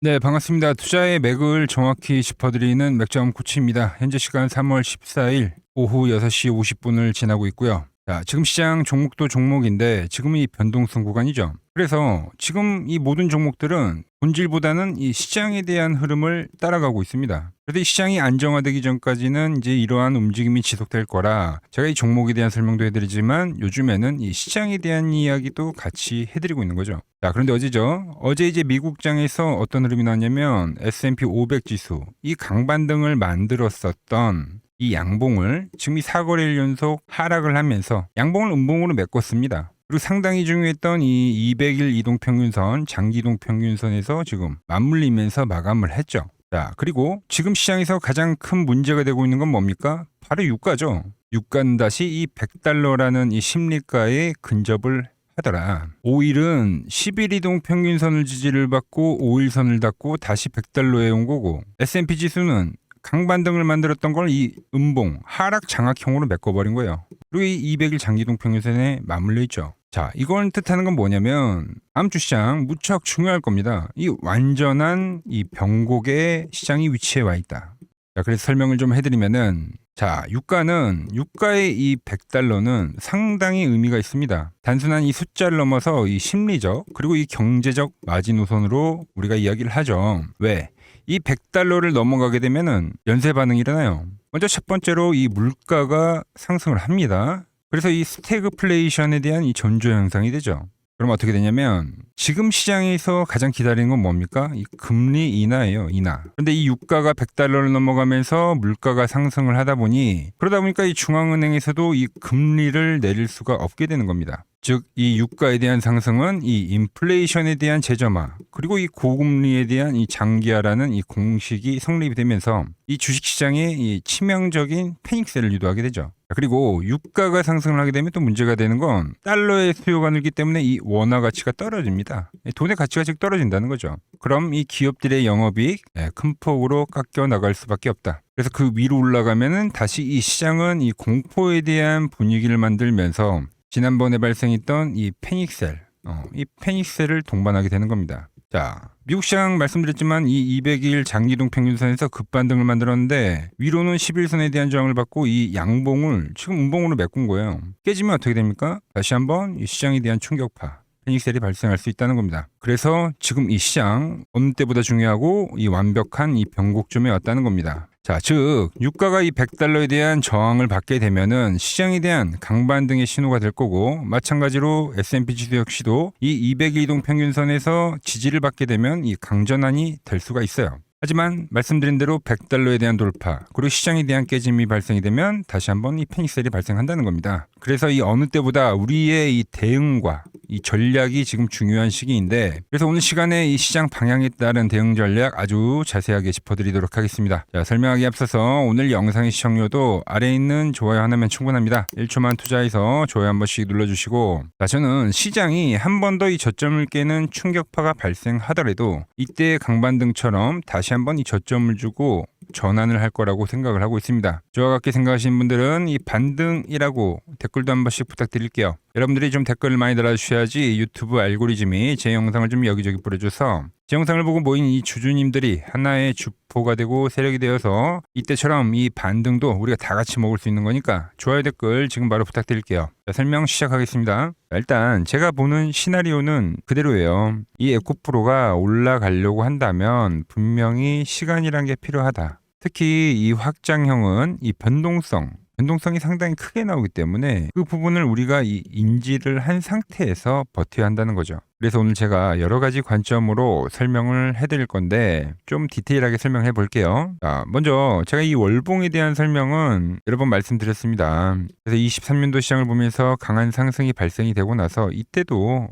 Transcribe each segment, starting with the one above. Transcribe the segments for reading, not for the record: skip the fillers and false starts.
네, 반갑습니다. 투자의 맥을 정확히 짚어드리는 맥점 코치입니다. 현재 시간 3월 14일 오후 6시 50분을 지나고 있고요. 자, 지금 시장 종목도 종목인데 지금 이 변동성 구간이죠. 그래서 지금 이 모든 종목들은 본질보다는 이 시장에 대한 흐름을 따라가고 있습니다. 그래도 이 시장이 안정화되기 전까지는 이제 이러한 움직임이 지속될 거라 제가 이 종목에 대한 설명도 해드리지만 요즘에는 이 시장에 대한 이야기도 같이 해드리고 있는 거죠. 자, 그런데 어제죠. 어제 이제 미국장에서 어떤 흐름이 나왔냐면 S&P 500 지수, 이 강반등을 만들었었던 이 양봉을 지금 이 4거래일 연속 하락을 하면서 양봉을 음봉으로 메꿨습니다. 그리고 상당히 중요했던 이 200일 이동평균선, 장기이동평균선에서 지금 맞물리면서 마감을 했죠. 자, 그리고 지금 시장에서 가장 큰 문제가 되고 있는 건 뭡니까? 바로 유가죠. 유가는 다시 이 100달러라는 이 심리가에 근접을 하더라. 5일은 10일 이동 평균선을 지지를 받고 5일선을 닫고 다시 100달러에 온 거고, S&P 지수는 강반등을 만들었던 걸 이 음봉 하락 장악형으로 메꿔버린 거예요. 그리고 이 200일 장기이동 평균선에 맞물려 있죠. 자, 이걸 뜻하는 건 뭐냐면 다음 주 시장 무척 중요할 겁니다. 이 완전한 이 변곡의 시장이 위치해 와 있다. 자, 그래서 설명을 좀 해드리면은, 자, 유가의 이 100달러는 상당히 의미가 있습니다. 단순한 이 숫자를 넘어서 이 심리적 그리고 이 경제적 마지노선으로 우리가 이야기를 하죠. 왜? 이 100달러를 넘어가게 되면은 연쇄 반응이 일어나요. 먼저 첫 번째로 이 물가가 상승을 합니다. 그래서 이 스태그플레이션에 대한 이 전조 현상이 되죠. 그럼 어떻게 되냐면 지금 시장에서 가장 기다리는 건 뭡니까? 이 금리 인하예요. 인하. 그런데 이 유가가 100달러를 넘어가면서 물가가 상승을 하다 보니, 그러다 보니까 이 중앙은행에서도 이 금리를 내릴 수가 없게 되는 겁니다. 즉 이 유가에 대한 상승은 이 인플레이션에 대한 재점화 그리고 이 고금리에 대한 이 장기화라는 이 공식이 성립이 되면서 이 주식시장에 이 치명적인 패닉셀을 유도하게 되죠. 그리고 유가가 상승을 하게 되면 또 문제가 되는 건 달러의 수요가 늘기 때문에 이 원화 가치가 떨어집니다. 돈의 가치가 즉 떨어진다는 거죠. 그럼 이 기업들의 영업이익 큰 폭으로 깎여 나갈 수밖에 없다. 그래서 그 위로 올라가면은 다시 이 시장은 이 공포에 대한 분위기를 만들면서 지난번에 발생했던 이 패닉셀을 동반하게 되는 겁니다. 자, 미국 시장 말씀드렸지만 이 200일 장기이동 평균선에서 급반등을 만들었는데 위로는 11선에 대한 저항을 받고 이 양봉을 지금 음봉으로 메꾼 거예요. 깨지면 어떻게 됩니까? 다시 한번 이 시장에 대한 충격파, 패닉셀이 발생할 수 있다는 겁니다. 그래서 지금 이 시장 어느 때보다 중요하고 이 완벽한 이 변곡점에 왔다는 겁니다. 자, 즉 유가가 이 100달러에 대한 저항을 받게 되면은 시장에 대한 강반등의 신호가 될 거고, 마찬가지로 S&P 지수 역시도 이 200일 이동 평균선에서 지지를 받게 되면 이 강전환이 될 수가 있어요. 하지만 말씀드린 대로 100달러에 대한 돌파 그리고 시장에 대한 깨짐이 발생이 되면 다시 한번 이 패닉셀이 발생한다는 겁니다. 그래서 이 어느 때보다 우리의 이 대응과 이 전략이 지금 중요한 시기인데, 그래서 오늘 시간에 이 시장 방향에 따른 대응 전략 아주 자세하게 짚어드리도록 하겠습니다. 자, 설명하기 앞서서 오늘 영상의 시청료도 아래에 있는 좋아요 하나면 충분합니다. 1초만 투자해서 좋아요 한 번씩 눌러주시고, 자, 저는 시장이 한 번 더 이 저점을 깨는 충격파가 발생하더라도 이때 강반등처럼 다시 한번 이 저점을 주고 전환을 할 거라고 생각을 하고 있습니다. 저와 같게 생각하시는 분들은 이 반등이라고 댓글도 한 번씩 부탁드릴게요. 여러분들이 좀 댓글을 많이 달아주셔야지 유튜브 알고리즘이 제 영상을 좀 여기저기 뿌려줘서 제 영상을 보고 모인 이 주주님들이 하나의 주포가 되고 세력이 되어서 이때처럼 이 반등도 우리가 다 같이 먹을 수 있는 거니까 좋아요 댓글 지금 바로 부탁드릴게요. 자, 설명 시작하겠습니다. 일단 제가 보는 시나리오는 그대로예요. 이 에코프로가 올라가려고 한다면 분명히 시간이란 게 필요하다. 특히 이 확장형은 이 변동성이 상당히 크게 나오기 때문에 그 부분을 우리가 이 인지를 한 상태에서 버텨야 한다는 거죠. 그래서 오늘 제가 여러 가지 관점으로 설명을 해드릴 건데 좀 디테일하게 설명해 볼게요. 자, 먼저 제가 이 월봉에 대한 설명은 여러 번 말씀드렸습니다. 그래서 23년도 시장을 보면서 강한 상승이 발생이 되고 나서 이때도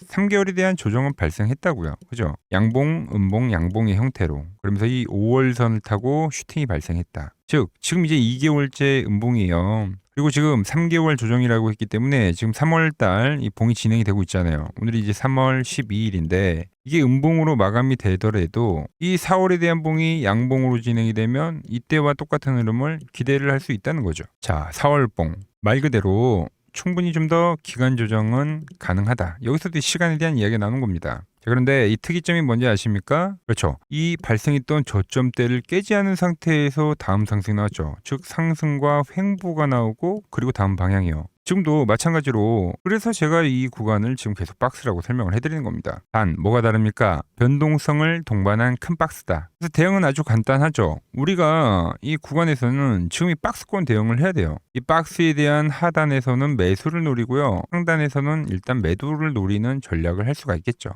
3개월에 대한 조정은 발생했다고요. 그죠? 양봉, 음봉, 양봉의 형태로. 그러면서 이 5월선을 타고 슈팅이 발생했다. 즉 지금 이제 2개월째 음봉이에요. 그리고 지금 3개월 조정이라고 했기 때문에 지금 3월달 이 봉이 진행이 되고 있잖아요. 오늘이 이제 3월 12일인데 이게 음봉으로 마감이 되더라도 이 4월에 대한 봉이 양봉으로 진행이 되면 이때와 똑같은 흐름을 기대를 할 수 있다는 거죠. 자, 4월봉 말 그대로 충분히 좀 더 기간 조정은 가능하다. 여기서도 시간에 대한 이야기가 나오는 겁니다. 자, 그런데 이 특이점이 뭔지 아십니까? 그렇죠. 이 발생했던 저점대를 깨지 않은 상태에서 다음 상승이 나왔죠. 즉 상승과 횡보가 나오고 그리고 다음 방향이요. 지금도 마찬가지로 그래서 제가 이 구간을 지금 계속 박스라고 설명을 해드리는 겁니다. 단 뭐가 다릅니까? 변동성을 동반한 큰 박스다. 그래서 대응은 아주 간단하죠. 우리가 이 구간에서는 지금 이 박스권 대응을 해야 돼요. 이 박스에 대한 하단에서는 매수를 노리고요. 상단에서는 일단 매도를 노리는 전략을 할 수가 있겠죠.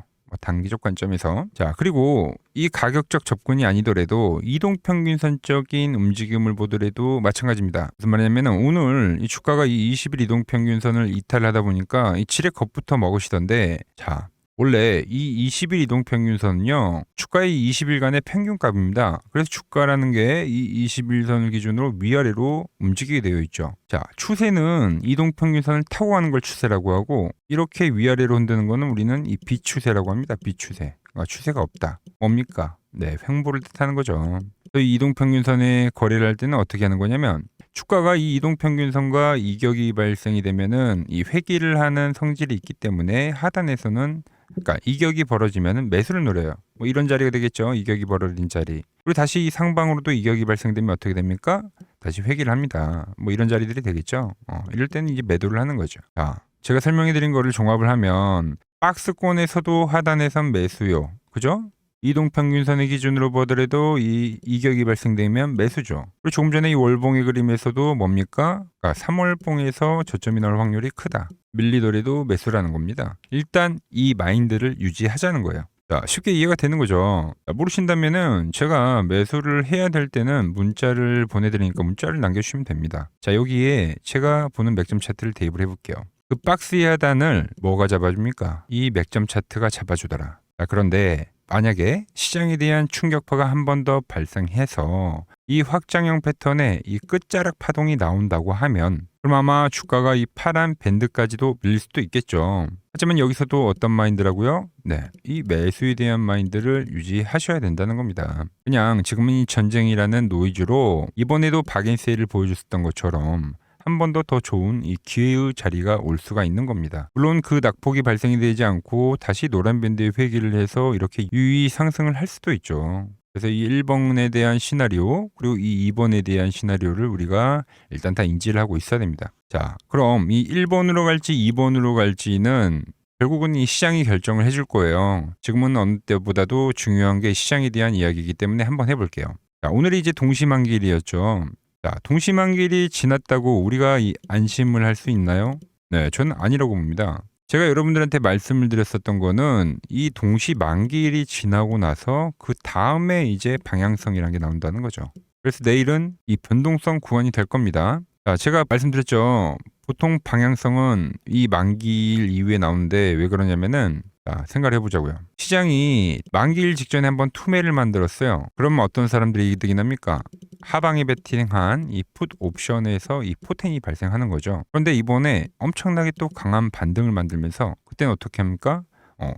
단기적 관점에서. 자, 그리고 이 가격적 접근이 아니더라도 이동평균선적인 움직임을 보더라도 마찬가지입니다. 무슨 말이냐면 오늘 이 주가가 이 20일 이동평균선을 이탈하다 보니까 이 지렛 겁부터 먹으시던데, 자, 원래 이 20일 이동평균선은요, 주가의 20일간의 평균값입니다. 그래서 주가라는 게 이 21선을 기준으로 위아래로 움직이게 되어 있죠. 자, 추세는 이동평균선을 타고 가는 걸 추세라고 하고, 이렇게 위아래로 흔드는 거는 우리는 이 비추세라고 합니다. 비추세. 그러니까 추세가 없다. 뭡니까? 네, 횡보를 뜻하는 거죠. 이 이동평균선에 거래를 할 때는 어떻게 하는 거냐면, 주가가 이 이동평균선과 이격이 발생이 되면은 이 회귀를 하는 성질이 있기 때문에 하단에서는, 그러니까 이격이 벌어지면은 매수를 노려요. 뭐 이런 자리가 되겠죠. 이격이 벌어진 자리. 그리고 다시 이 상방으로도 이격이 발생되면 어떻게 됩니까? 다시 회귀를 합니다. 뭐 이런 자리들이 되겠죠. 이럴 때는 이제 매도를 하는 거죠. 자, 제가 설명해 드린 거를 종합을 하면 박스권에서도 하단에선 매수요. 그죠? 이동평균선의 기준으로 보더라도 이 이격이 발생되면 매수죠. 그리고 조금 전에 이 월봉의 그림에서도 뭡니까? 그러니까 3월봉에서 저점이 나올 확률이 크다. 밀리더라도 매수라는 겁니다. 일단 이 마인드를 유지하자는 거예요. 자, 쉽게 이해가 되는 거죠. 모르신다면은 제가 매수를 해야 될 때는 문자를 보내드리니까 문자를 남겨주시면 됩니다. 자, 여기에 제가 보는 맥점 차트를 대입을 해볼게요. 그 박스의 하단을 뭐가 잡아줍니까? 이 맥점 차트가 잡아주더라. 자, 그런데 만약에 시장에 대한 충격파가 한 번 더 발생해서 이 확장형 패턴의 이 끝자락 파동이 나온다고 하면 그럼 아마 주가가 이 파란 밴드까지도 밀릴 수도 있겠죠. 하지만 여기서도 어떤 마인드라고요? 네, 이 매수에 대한 마인드를 유지하셔야 된다는 겁니다. 그냥 지금은 이 전쟁이라는 노이즈로 이번에도 박앤세일을 보여줬었던 것처럼 한 번 더 좋은 이 기회의 자리가 올 수가 있는 겁니다. 물론 그 낙폭이 발생이 되지 않고 다시 노란 밴드에 회귀를 해서 이렇게 유의 상승을 할 수도 있죠. 그래서 이 1번에 대한 시나리오 그리고 이 2번에 대한 시나리오를 우리가 일단 다 인지를 하고 있어야 됩니다. 자, 그럼 이 1번으로 갈지 2번으로 갈지는 결국은 이 시장이 결정을 해줄 거예요. 지금은 어느 때보다도 중요한 게 시장에 대한 이야기이기 때문에 한번 해볼게요. 자, 오늘이 이제 동시만길이었죠. 자, 동시만길이 지났다고 우리가 이 안심을 할 수 있나요? 네, 저는 아니라고 봅니다. 제가 여러분들한테 말씀을 드렸었던 거는 이 동시만길이 지나고 나서 그 다음에 이제 방향성이라는 게 나온다는 거죠. 그래서 내일은 이 변동성 구간이 될 겁니다. 자, 제가 말씀드렸죠. 보통 방향성은 이 만기일 이후에 나오는데 왜 그러냐면은 자, 생각을 해보자고요. 시장이 만기일 직전에 한번 투매를 만들었어요. 그러면 어떤 사람들이 이득이 납니까? 하방에 베팅한 이 풋 옵션에서 이 포텐이 발생하는 거죠. 그런데 이번에 엄청나게 또 강한 반등을 만들면서 그때는 어떻게 합니까?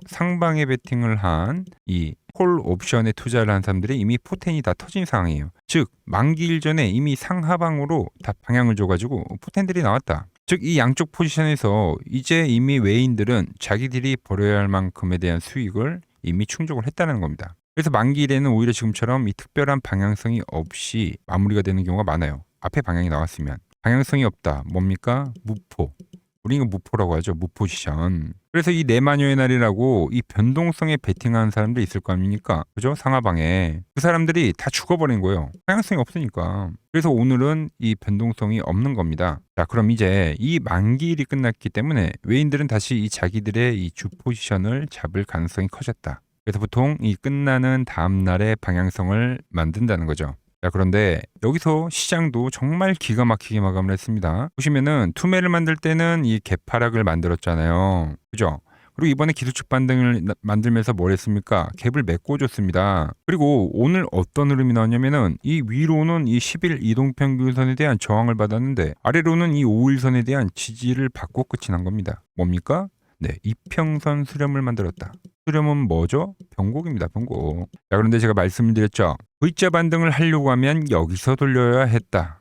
상방에 베팅을 한 이 콜 옵션에 투자를 한 사람들이 이미 포텐이 다 터진 상황이에요. 즉 만기일 전에 이미 상하방으로 다 방향을 줘가지고 포텐들이 나왔다. 즉 이 양쪽 포지션에서 이제 이미 외인들은 자기들이 벌어야 할 만큼에 대한 수익을 이미 충족을 했다는 겁니다. 그래서 만기일에는 오히려 지금처럼 이 특별한 방향성이 없이 마무리가 되는 경우가 많아요. 앞에 방향이 나왔으면. 방향성이 없다. 뭡니까? 무포. 우리는 무포라고 하죠. 무포지션. 그래서 이 내마녀의 날이라고 이 변동성에 베팅하는 사람들이 있을 거 아닙니까? 그죠? 상하방에. 그 사람들이 다 죽어버린 거예요. 방향성이 없으니까. 그래서 오늘은 이 변동성이 없는 겁니다. 자, 그럼 이제 이 만기일이 끝났기 때문에 외인들은 다시 이 자기들의 이 주 포지션을 잡을 가능성이 커졌다. 그래서 보통 이 끝나는 다음 날의 방향성을 만든다는 거죠. 자, 그런데 여기서 시장도 정말 기가 막히게 마감을 했습니다. 보시면은 투매를 만들 때는 이 개파락을 만들었잖아요. 그죠? 그리고 이번에 기술적 반등을 만들면서 뭘 했습니까? 갭을 메꿔줬습니다. 그리고 오늘 어떤 흐름이 나왔냐면은 이 위로는 이 10일 이동평균선에 대한 저항을 받았는데 아래로는 이 5일선에 대한 지지를 받고 끝이 난 겁니다. 뭡니까? 네, 이평선 수렴을 만들었다. 수렴은 뭐죠? 변곡입니다. 변곡. 자, 그런데 제가 말씀을 드렸죠. V자 반등을 하려고 하면 여기서 돌려야 했다.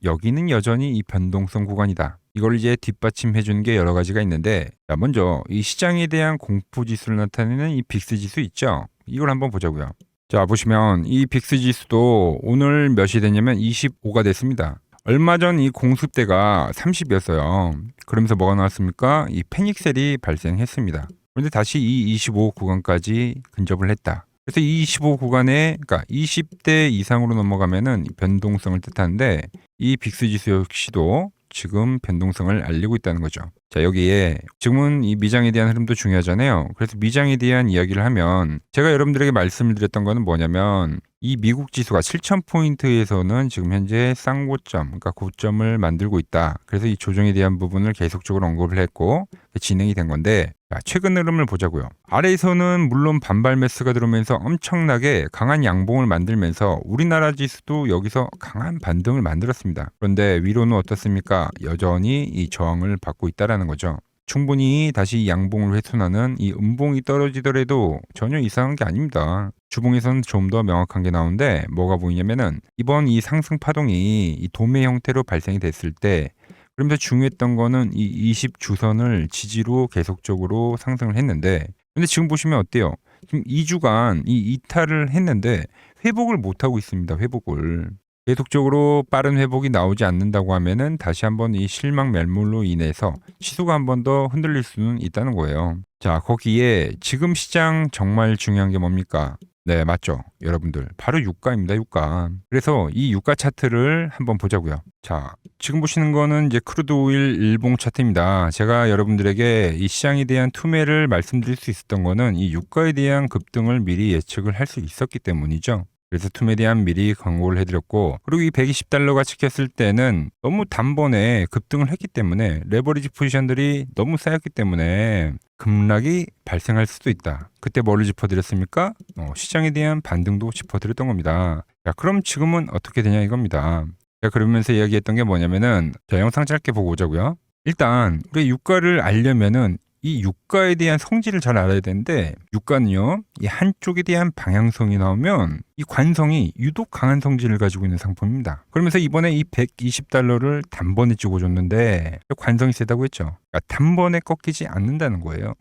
여기는 여전히 이 변동성 구간이다. 이걸 이제 뒷받침해 주는 게 여러 가지가 있는데, 자, 먼저 이 시장에 대한 공포 지수를 나타내는 이 빅스 지수 있죠? 이걸 한번 보자고요. 자, 보시면 이 빅스 지수도 오늘 몇이 됐냐면 25가 됐습니다. 얼마 전 이 공습대가 30이었어요. 그러면서 뭐가 나왔습니까? 이 패닉셀이 발생했습니다. 그런데 다시 이 25 구간까지 근접을 했다. 그래서 이 25 구간에, 그러니까 20대 이상으로 넘어가면은 변동성을 뜻하는데, 이 빅스 지수 역시도 지금 변동성을 알리고 있다는 거죠. 자, 여기에 지금은 이 미장에 대한 흐름도 중요하잖아요. 그래서 미장에 대한 이야기를 하면 제가 여러분들에게 말씀을 드렸던 거는 뭐냐면 이 미국 지수가 7,000포인트에서는 지금 현재 쌍고점, 그러니까 고점을 만들고 있다. 그래서 이 조정에 대한 부분을 계속적으로 언급을 했고 진행이 된 건데, 자, 최근 흐름을 보자고요. 아래에서는 물론 반발 매수가 들어오면서 엄청나게 강한 양봉을 만들면서 우리나라 지수도 여기서 강한 반등을 만들었습니다. 그런데 위로는 어떻습니까? 여전히 이 저항을 받고 있다라는 거죠. 충분히 다시 양봉을 훼손하는 이 음봉이 떨어지더라도 전혀 이상한 게 아닙니다. 주봉에서는 좀 더 명확한 게 나오는데 뭐가 보이냐면은 이번 이 상승 파동이 이 도매 형태로 발생이 됐을 때, 그러면서 중요했던 거는 이 20주선을 지지로 계속적으로 상승을 했는데, 근데 지금 보시면 어때요? 지금 2주간 이 이탈을 했는데 회복을 못 하고 있습니다. 회복을. 계속적으로 빠른 회복이 나오지 않는다고 하면은 다시 한번 이 실망 매물로 인해서 지수가 한 번 더 흔들릴 수는 있다는 거예요. 자, 거기에 지금 시장 정말 중요한 게 뭡니까? 네, 맞죠. 여러분들. 바로 유가입니다. 유가. 그래서 이 유가 차트를 한번 보자고요. 자, 지금 보시는 거는 이제 크루드 오일 일봉 차트입니다. 제가 여러분들에게 이 시장에 대한 투매를 말씀드릴 수 있었던 거는 이 유가에 대한 급등을 미리 예측을 할 수 있었기 때문이죠. 그래서 투매에 대한 미리 광고를 해드렸고, 그리고 이 120달러가 찍혔을 때는 너무 단번에 급등을 했기 때문에 레버리지 포지션들이 너무 쌓였기 때문에 급락이 발생할 수도 있다. 그때 뭐를 짚어드렸습니까? 시장에 대한 반등도 짚어드렸던 겁니다. 자, 그럼 지금은 어떻게 되냐 이겁니다. 제가 그러면서 이야기했던 게 뭐냐면은, 자, 영상 짧게 보고 오자고요. 일단 우리 유가를 알려면은 이 유가에 대한 성질을 잘 알아야 되는데, 유가는요, 이 한쪽에 대한 방향성이 나오면 이 관성이 유독 강한 성질을 가지고 있는 상품입니다. 그러면서 이번에 이 120달러를 단번에 찍어줬는데 관성이 세다고 했죠. 그러니까 단번에 꺾이지 않는다는 거예요.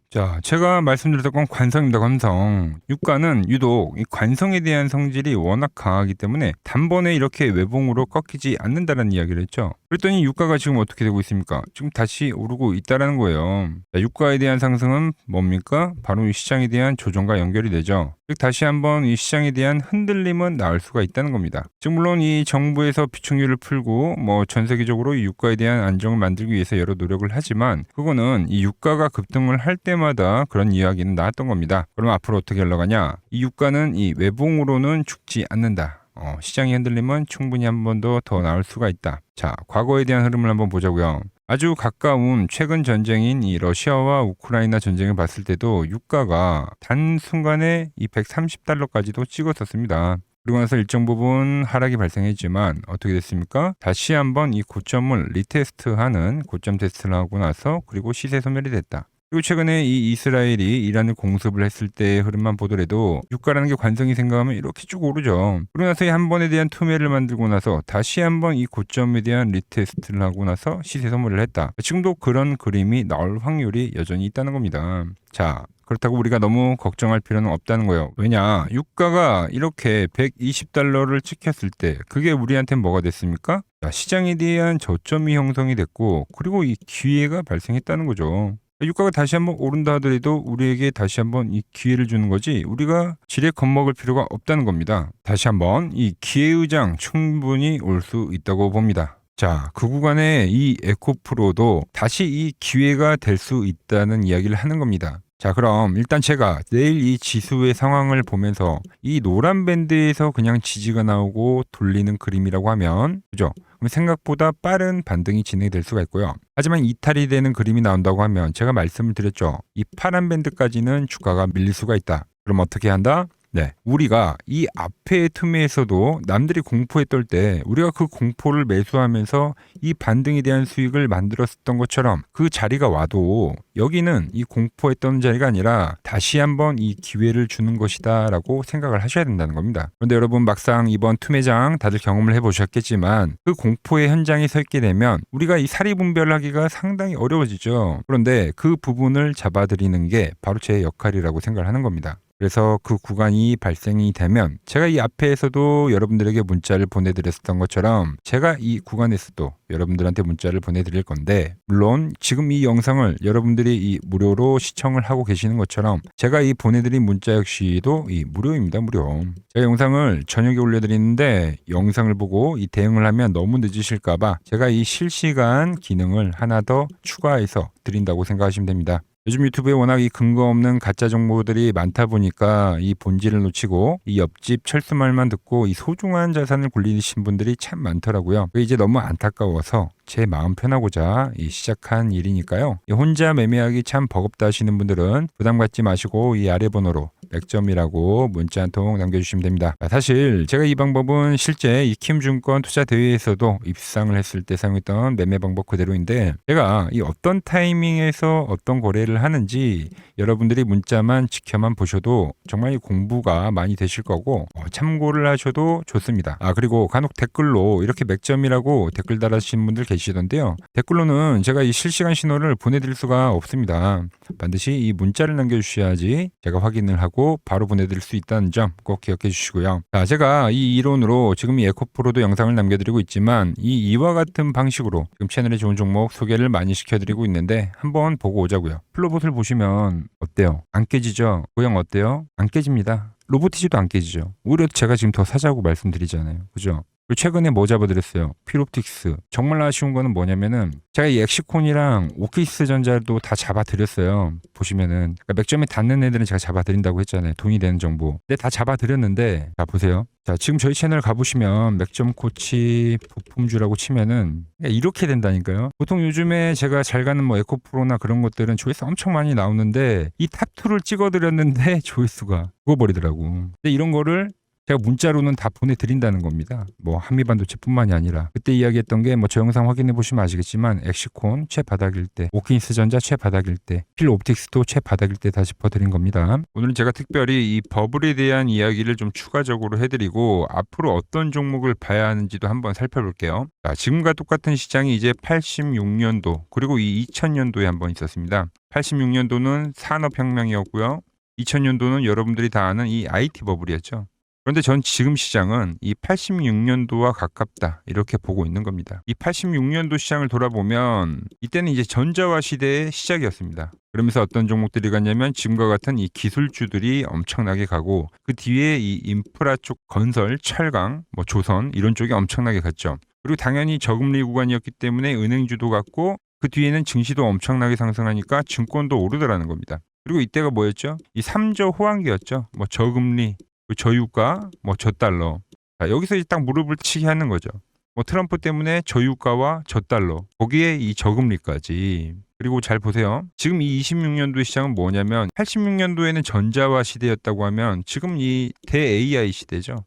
자, 제가 말씀드렸던 건 관성입니다. 관성. 유가는 유독 이 관성에 대한 성질이 워낙 강하기 때문에 단번에 이렇게 외봉으로 꺾이지 않는다는 이야기를 했죠. 그랬더니 유가가 지금 어떻게 되고 있습니까? 지금 다시 오르고 있다라는 거예요. 자, 유가에 대한 상승은 뭡니까? 바로 이 시장에 대한 조정과 연결이 되죠. 즉 다시 한번 이 시장에 대한 흔들림은 나올 수가 있다는 겁니다. 지금 물론 이 정부에서 비축률을 풀고 뭐 전 세계적으로 이 유가에 대한 안정을 만들기 위해서 여러 노력을 하지만, 그거는 이 유가가 급등을 할 때마다 그런 이야기는 나왔던 겁니다. 그럼 앞으로 어떻게 흘러가냐? 이 유가는 이 외봉으로는 죽지 않는다. 시장의 흔들림은 충분히 한 번 더 나올 수가 있다. 자, 과거에 대한 흐름을 한번 보자고요. 아주 가까운 최근 전쟁인 이 러시아와 우크라이나 전쟁을 봤을 때도 유가가 단순간에 이 130달러까지도 찍었었습니다. 그리고 나서 일정 부분 하락이 발생했지만 어떻게 됐습니까? 다시 한번 이 고점을 리테스트하는 고점 테스트를 하고 나서 그리고 시세 소멸이 됐다. 그리고 최근에 이 이스라엘이 이란을 공습을 했을 때의 흐름만 보더라도 유가라는 게 관성이 생각하면 이렇게 쭉 오르죠. 그러고 나서 한 번에 대한 투매를 만들고 나서 다시 한번 이 고점에 대한 리테스트를 하고 나서 시세 소멸을 했다. 지금도 그런 그림이 나올 확률이 여전히 있다는 겁니다. 자, 그렇다고 우리가 너무 걱정할 필요는 없다는 거예요. 왜냐? 유가가 이렇게 120달러를 찍혔을 때 그게 우리한테는 뭐가 됐습니까? 자, 시장에 대한 저점이 형성이 됐고, 그리고 이 기회가 발생했다는 거죠. 유가가 다시 한번 오른다 하더라도 우리에게 다시 한번 이 기회를 주는 거지, 우리가 지레 겁먹을 필요가 없다는 겁니다. 다시 한번 이 기회의 장 충분히 올 수 있다고 봅니다. 자, 그 구간에 이 에코프로도 다시 이 기회가 될 수 있다는 이야기를 하는 겁니다. 자, 그럼 일단 제가 내일 이 지수의 상황을 보면서 이 노란 밴드에서 그냥 지지가 나오고 돌리는 그림이라고 하면, 그죠? 그럼 생각보다 빠른 반등이 진행될 수가 있고요. 하지만 이탈이 되는 그림이 나온다고 하면 제가 말씀을 드렸죠. 이 파란 밴드까지는 주가가 밀릴 수가 있다. 그럼 어떻게 한다? 네, 우리가 이 앞의 틈에서도 남들이 공포에 떨 때 우리가 그 공포를 매수하면서 이 반등에 대한 수익을 만들었었던 것처럼 그 자리가 와도 여기는 이 공포에 떠는 자리가 아니라 다시 한번 이 기회를 주는 것이다라고 생각을 하셔야 된다는 겁니다. 그런데 여러분 막상 이번 투매장 다들 경험을 해보셨겠지만 그 공포의 현장에 서 있게 되면 우리가 이 사리분별하기가 상당히 어려워지죠. 그런데 그 부분을 잡아드리는 게 바로 제 역할이라고 생각을 하는 겁니다. 그래서 그 구간이 발생이 되면 제가 이 앞에서도 여러분들에게 문자를 보내드렸었던 것처럼 제가 이 구간에서도 여러분들한테 문자를 보내드릴 건데, 물론 지금 이 영상을 여러분들이 이 무료로 시청을 하고 계시는 것처럼 제가 이 보내드린 문자 역시도 이 무료입니다. 무료. 제가 영상을 저녁에 올려드리는데 영상을 보고 이 대응을 하면 너무 늦으실까봐 제가 이 실시간 기능을 하나 더 추가해서 드린다고 생각하시면 됩니다. 요즘 유튜브에 워낙 이 근거 없는 가짜 정보들이 많다 보니까 이 본질을 놓치고 이 옆집 철수말만 듣고 이 소중한 자산을 굴리신 분들이 참 많더라고요. 그게 이제 너무 안타까워서 제 마음 편하고자 이 시작한 일이니까요. 이 혼자 매매하기 참 버겁다 하시는 분들은 부담 갖지 마시고 이 아래 번호로 맥점이라고 문자 한 통 남겨주시면 됩니다. 사실 제가 이 방법은 실제 이 킴증권 투자 대회에서도 입상을 했을 때 사용했던 매매 방법 그대로인데, 제가 이 어떤 타이밍에서 어떤 거래를 하는지 여러분들이 문자만 지켜만 보셔도 정말 공부가 많이 되실 거고 참고를 하셔도 좋습니다. 그리고 간혹 댓글로 이렇게 맥점이라고 댓글 달아주신 분들 계시던데요. 댓글로는 제가 이 실시간 신호를 보내드릴 수가 없습니다. 반드시 이 문자를 남겨주셔야지 제가 확인을 하고 바로 보내드릴 수 있다는 점 꼭 기억해 주시고요. 제가 이 이론으로 지금 이 에코프로도 영상을 남겨드리고 있지만 이와 같은 방식으로 지금 채널에 좋은 종목 소개를 많이 시켜드리고 있는데 한번 보고 오자고요. 플로봇을 보시면 어때요? 안 깨지죠? 모양 어때요? 안 깨집니다. 로보티지도 안 깨지죠. 오히려 제가 지금 더 사자고 말씀드리잖아요. 그죠? 최근에 뭐 잡아드렸어요? 필옵틱스. 정말 아쉬운 거는 뭐냐면은 제가 이 엑시콘이랑 오키스 전자도 다 잡아드렸어요. 보시면은 그러니까 맥점에 닿는 애들은 제가 잡아드린다고 했잖아요. 돈이 되는 정보. 근데 다 잡아드렸는데 자 보세요. 자 지금 저희 채널 가보시면 맥점 코치 부품주라고 치면은 이렇게 된다니까요. 보통 요즘에 제가 잘 가는 뭐 에코프로나 그런 것들은 조회수 엄청 많이 나오는데 이 탑2를 찍어드렸는데 조회수가 죽어버리더라고. 근데 이런 거를 제가 문자로는 다 보내드린다는 겁니다. 뭐 한미반도체뿐만이 아니라 그때 이야기했던 게 뭐 저 영상 확인해 보시면 아시겠지만 엑시콘 최바닥일 때, 오킨스 전자 최바닥일 때, 필옵틱스도 최바닥일 때 다 짚어드린 겁니다. 오늘은 제가 특별히 이 버블에 대한 이야기를 좀 추가적으로 해드리고 앞으로 어떤 종목을 봐야 하는지도 한번 살펴볼게요. 지금과 똑같은 시장이 이제 86년도 그리고 이 2000년도에 한번 있었습니다. 86년도는 산업혁명이었고요. 2000년도는 여러분들이 다 아는 이 IT 버블이었죠. 그런데 전 지금 시장은 이 86년도와 가깝다 이렇게 보고 있는 겁니다. 이 86년도 시장을 돌아보면 이때는 이제 전자화 시대의 시작이었습니다. 그러면서 어떤 종목들이 갔냐면 지금과 같은 이 기술주들이 엄청나게 가고 그 뒤에 이 인프라 쪽 건설, 철강, 뭐 조선 이런 쪽이 엄청나게 갔죠. 그리고 당연히 저금리 구간이었기 때문에 은행주도 갔고 그 뒤에는 증시도 엄청나게 상승하니까 증권도 오르더라는 겁니다. 그리고 이때가 뭐였죠? 이 3조 호황기였죠. 뭐 저금리, 저유가, 뭐 저달러. 여기서 이제 딱 무릎을 치게 하는 거죠. 뭐 트럼프 때문에 저유가와 저달러, 거기에 이 저금리까지. 그리고 잘 보세요. 지금 이 26년도의 시장은 뭐냐면 86년도에는 전자화 시대였다고 하면 지금 이 대 AI 시대죠.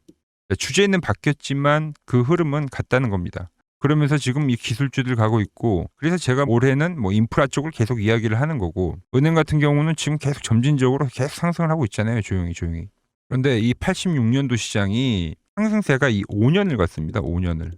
주제는 바뀌었지만 그 흐름은 같다는 겁니다. 그러면서 지금 이 기술주들 가고 있고, 그래서 제가 올해는 뭐 인프라 쪽을 계속 이야기를 하는 거고, 은행 같은 경우는 지금 계속 점진적으로 계속 상승을 하고 있잖아요. 조용히. 그런데 이 86년도 시장이 상승세가 이 5년을 갔습니다. 5년을.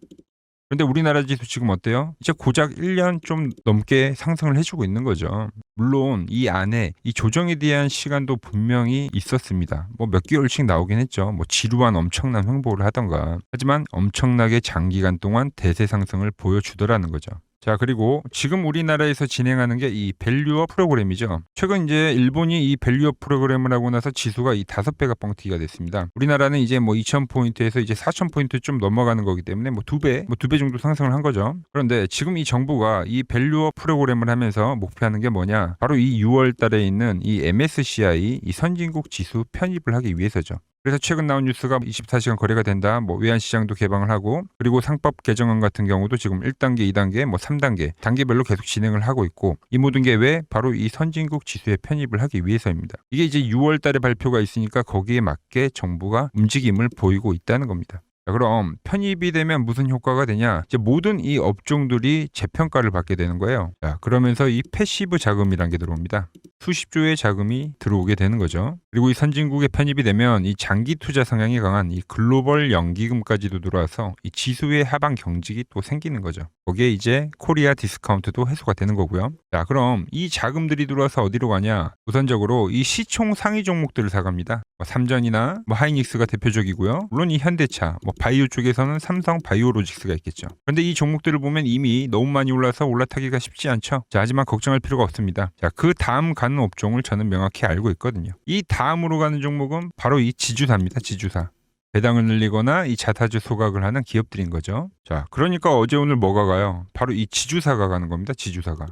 그런데 우리나라 지수 지금 어때요? 이제 고작 1년 좀 넘게 상승을 해주고 있는 거죠. 물론 이 안에 이 조정에 대한 시간도 분명히 있었습니다. 뭐 몇 개월씩 나오긴 했죠. 뭐 지루한 엄청난 횡보를 하던가. 하지만 엄청나게 장기간 동안 대세 상승을 보여주더라는 거죠. 자, 그리고 지금 우리나라에서 진행하는 게 이 밸류업 프로그램이죠. 최근 이제 일본이 이 밸류업 프로그램을 하고 나서 지수가 이 5배가 뻥튀기가 됐습니다. 우리나라는 이제 뭐 2000포인트에서 이제 4000포인트 좀 넘어가는 거기 때문에 뭐 2배 정도 상승을 한 거죠. 그런데 지금 이 정부가 이 밸류업 프로그램을 하면서 목표하는 게 뭐냐? 바로 이 6월 달에 있는 이 MSCI 이 선진국 지수 편입을 하기 위해서죠. 그래서 최근 나온 뉴스가 24시간 거래가 된다. 뭐 외환시장도 개방을 하고 그리고 상법 개정안 같은 경우도 지금 1단계, 2단계, 뭐 3단계 단계별로 계속 진행을 하고 있고 이 모든 게 왜? 바로 이 선진국 지수에 편입을 하기 위해서입니다. 이게 이제 6월 달에 발표가 있으니까 거기에 맞게 정부가 움직임을 보이고 있다는 겁니다. 자, 그럼 편입이 되면 무슨 효과가 되냐? 이제 모든 이 업종들이 재평가를 받게 되는 거예요. 자, 그러면서 이 패시브 자금이란 게 들어옵니다. 수십조의 자금이 들어오게 되는 거죠. 그리고 이 선진국에 편입이 되면 이 장기 투자 성향이 강한 이 글로벌 연기금까지도 들어와서 이 지수의 하방 경직이 또 생기는 거죠. 거기에 이제 코리아 디스카운트도 해소가 되는 거고요. 자, 그럼 이 자금들이 들어와서 어디로 가냐? 우선적으로 이 시총 상위 종목들을 사갑니다. 삼전이나 하이닉스가 대표적이고요. 물론 이 현대차, 바이오 쪽에서는 삼성 바이오로직스가 있겠죠. 그런데 이 종목들을 보면 이미 너무 많이 올라서 올라타기가 쉽지 않죠. 자, 하지만 걱정할 필요가 없습니다. 자, 그 다음 가는 업종을 저는 명확히 알고 있거든요. 이 다음으로 가는 종목은 바로 이 지주사입니다. 지주사. 배당을 늘리거나 이 자타주 소각을 하는 기업들인 거죠. 자, 그러니까 어제 오늘 뭐가 가요? 바로 이 지주사가 가는 겁니다. 지주사가.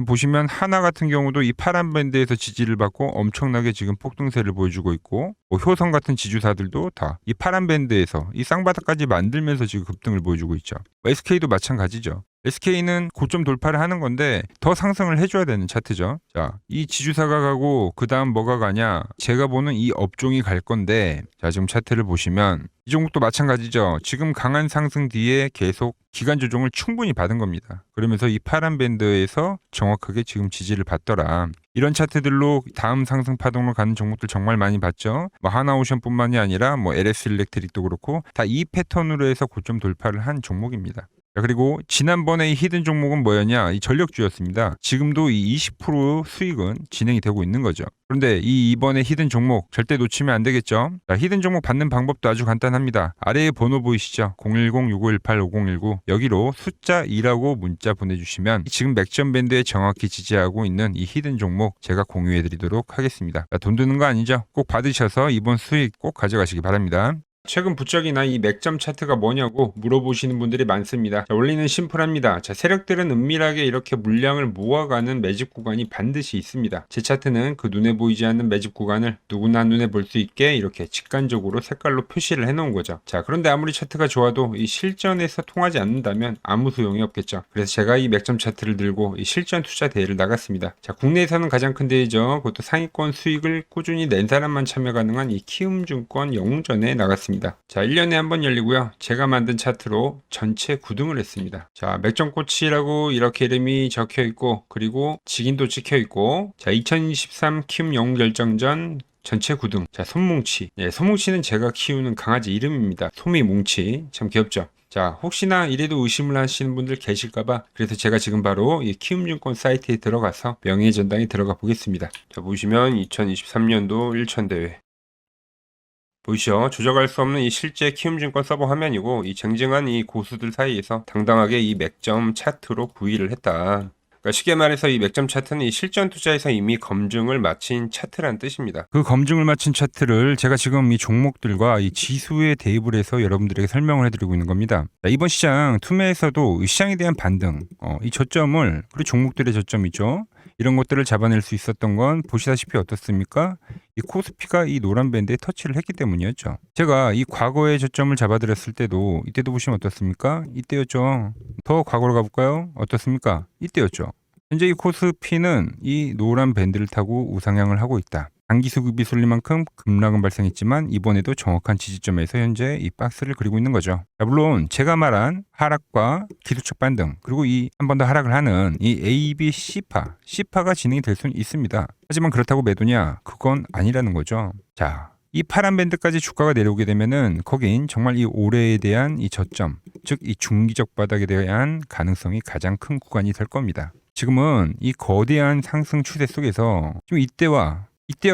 보시면 하나 같은 경우도 이 파란 밴드에서 지지를 받고 엄청나게 지금 폭등세를 보여주고 있고 효성 같은 지주사들도 다 이 파란 밴드에서 이 쌍바닥까지 만들면서 지금 급등을 보여주고 있죠. SK도 마찬가지죠. SK는 고점 돌파를 하는 건데 더 상승을 해줘야 되는 차트죠. 자, 이 지주사가 가고 그 다음 뭐가 가냐? 제가 보는 이 업종이 갈 건데 자, 지금 차트를 보시면 이 종목도 마찬가지죠. 지금 강한 상승 뒤에 계속 기간 조정을 충분히 받은 겁니다. 그러면서 이 파란 밴드에서 정확하게 지금 지지를 받더라. 이런 차트들로 다음 상승 파동으로 가는 종목들 정말 많이 봤죠. 하나오션뿐만이 아니라 LS 일렉트릭도 그렇고 다 이 패턴으로 해서 고점 돌파를 한 종목입니다. 그리고 지난번에 이 히든 종목은 뭐였냐? 이 전력주였습니다. 지금도 이 20% 수익은 진행이 되고 있는 거죠. 그런데 이번에 히든 종목 절대 놓치면 안 되겠죠? 자, 히든 종목 받는 방법도 아주 간단합니다. 아래에 번호 보이시죠? 010-6518-5019 여기로 숫자 2라고 문자 보내주시면 지금 맥점 밴드에 정확히 지지하고 있는 이 히든 종목 제가 공유해드리도록 하겠습니다. 자, 돈 드는 거 아니죠? 꼭 받으셔서 이번 수익 꼭 가져가시기 바랍니다. 최근 부쩍이나 이 맥점 차트가 뭐냐고 물어보시는 분들이 많습니다. 자, 원리는 심플합니다. 자, 세력들은 은밀하게 이렇게 물량을 모아가는 매집 구간이 반드시 있습니다. 제 차트는 그 눈에 보이지 않는 매집 구간을 누구나 눈에 볼 수 있게 이렇게 직관적으로 색깔로 표시를 해놓은 거죠. 자, 그런데 아무리 차트가 좋아도 이 실전에서 통하지 않는다면 아무 소용이 없겠죠. 그래서 제가 이 맥점 차트를 들고 이 실전 투자 대회를 나갔습니다. 자, 국내에서는 가장 큰 대회죠. 그것도 상위권 수익을 꾸준히 낸 사람만 참여 가능한 이 키움증권 영웅전에 나갔습니다. 자, 1년에 한 번 열리고요. 제가 만든 차트로 전체 9등을 했습니다. 자, 맥점꼬치라고 이렇게 이름이 적혀 있고 그리고 직인도 찍혀 있고 자, 2023 키움 영웅 결정전 전체 9등. 자, 손뭉치. 예, 손뭉치는 제가 키우는 강아지 이름입니다. 소미뭉치. 참 귀엽죠? 자, 혹시나 이래도 의심을 하시는 분들 계실까봐 그래서 제가 지금 바로 이 키움증권 사이트에 들어가서 명예의 전당에 들어가 보겠습니다. 자, 보시면 2023년도 1천대회 보이시죠? 조작할 수 없는 이 실제 키움증권 서버 화면이고 이 쟁쟁한 이 고수들 사이에서 당당하게 이 맥점 차트로 구의를 했다. 그러니까 쉽게 말해서 이 맥점 차트는 이 실전 투자에서 이미 검증을 마친 차트란 뜻입니다. 그 검증을 마친 차트를 제가 지금 이 종목들과 이 지수에 대입을 해서 여러분들에게 설명을 해드리고 있는 겁니다. 자, 이번 시장 투매에서도 시장에 대한 반등, 이 저점을 그리고 종목들의 저점이죠. 이런 것들을 잡아낼 수 있었던 건 보시다시피 어떻습니까? 이 코스피가 이 노란 밴드에 터치를 했기 때문이었죠. 제가 이 과거의 저점을 잡아드렸을 때도 이때도 보시면 어떻습니까? 이때였죠. 더 과거로 가볼까요? 어떻습니까? 이때였죠. 현재 이 코스피는 이 노란 밴드를 타고 우상향을 하고 있다. 단기 수급이 쏠릴 만큼 급락은 발생했지만 이번에도 정확한 지지점에서 현재 이 박스를 그리고 있는 거죠. 자, 물론 제가 말한 하락과 기술적 반등 그리고 이 한 번 더 하락을 하는 이 A, B, C파가 진행이 될 수는 있습니다. 하지만 그렇다고 매도냐? 그건 아니라는 거죠. 자, 이 파란 밴드까지 주가가 내려오게 되면은 거긴 정말 이 올해에 대한 이 저점, 즉 이 중기적 바닥에 대한 가능성이 가장 큰 구간이 될 겁니다. 지금은 이 거대한 상승 추세 속에서 지금 이때와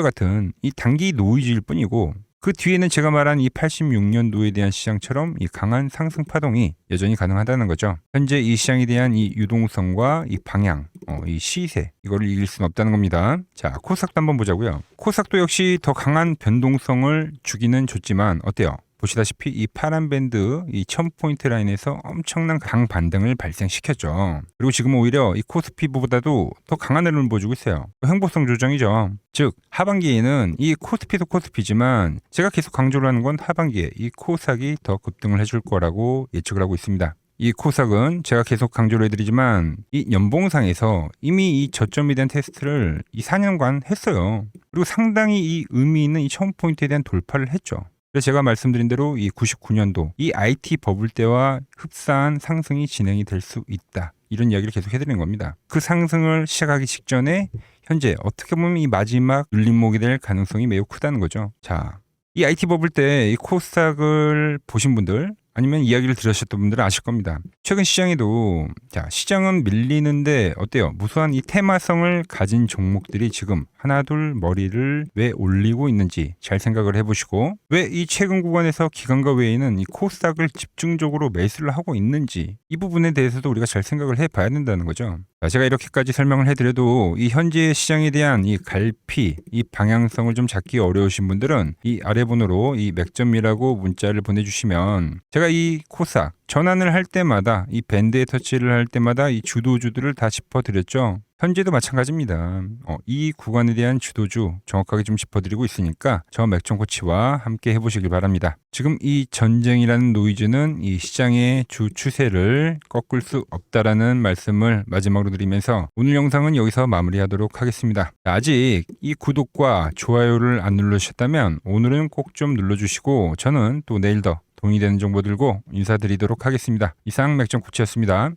같은 이 단기 노이즈일 뿐이고 그 뒤에는 제가 말한 이 86년도에 대한 시장처럼 이 강한 상승 파동이 여전히 가능하다는 거죠. 현재 이 시장에 대한 이 유동성과 이 방향, 이 시세 이거를 이길 수는 없다는 겁니다. 자, 코스닥도 한번 보자고요. 코스닥도 역시 더 강한 변동성을 주기는 줬지만 어때요? 보시다시피 이 파란 밴드 이 1000포인트 라인에서 엄청난 강반등을 발생시켰죠. 그리고 지금 오히려 이 코스피보다도 더 강한 흐름을 보여주고 있어요. 횡보성 조정이죠. 즉 하반기에는 이 코스피도 코스피지만 제가 계속 강조를 하는 건 하반기에 이 코스닥이 더 급등을 해줄 거라고 예측을 하고 있습니다. 이 코스닥은 제가 계속 강조를 해드리지만 이 연봉상에서 이미 이 저점에 대한 테스트를 이 4년간 했어요. 그리고 상당히 이 의미 있는 이 1000포인트에 대한 돌파를 했죠. 그래서 제가 말씀드린 대로 이 99년도 이 IT 버블 때와 흡사한 상승이 진행이 될 수 있다. 이런 이야기를 계속 해드리는 겁니다. 그 상승을 시작하기 직전에 현재 어떻게 보면 이 마지막 눌림목이 될 가능성이 매우 크다는 거죠. 자, 이 IT 버블 때 이 코스닥을 보신 분들 아니면 이야기를 들으셨던 분들은 아실 겁니다. 최근 시장에도 시장은 밀리는데 어때요? 무수한 이 테마성을 가진 종목들이 지금 하나둘 머리를 왜 올리고 있는지 잘 생각을 해보시고 왜 이 최근 구간에서 기관과 외에는 이 코스닥을 집중적으로 매수를 하고 있는지 이 부분에 대해서도 우리가 잘 생각을 해봐야 된다는 거죠. 제가 이렇게까지 설명을 해드려도 이 현재 시장에 대한 이 갈피, 이 방향성을 좀 잡기 어려우신 분들은 이 아래 번호로 이 맥점이라고 문자를 보내주시면 제가 이 코스닥 전환을 할 때마다 이 밴드에 터치를 할 때마다 이 주도주들을 다 짚어드렸죠. 현재도 마찬가지입니다. 이 구간에 대한 주도주 정확하게 좀 짚어드리고 있으니까 저 맥점 코치와 함께 해보시길 바랍니다. 지금 이 전쟁이라는 노이즈는 이 시장의 주 추세를 꺾을 수 없다라는 말씀을 마지막으로 드리면서 오늘 영상은 여기서 마무리하도록 하겠습니다. 아직 이 구독과 좋아요를 안 눌러주셨다면 오늘은 꼭 좀 눌러주시고 저는 또 내일 더 도움이 되는 정보 들고 인사드리도록 하겠습니다. 이상 맥점 코치였습니다.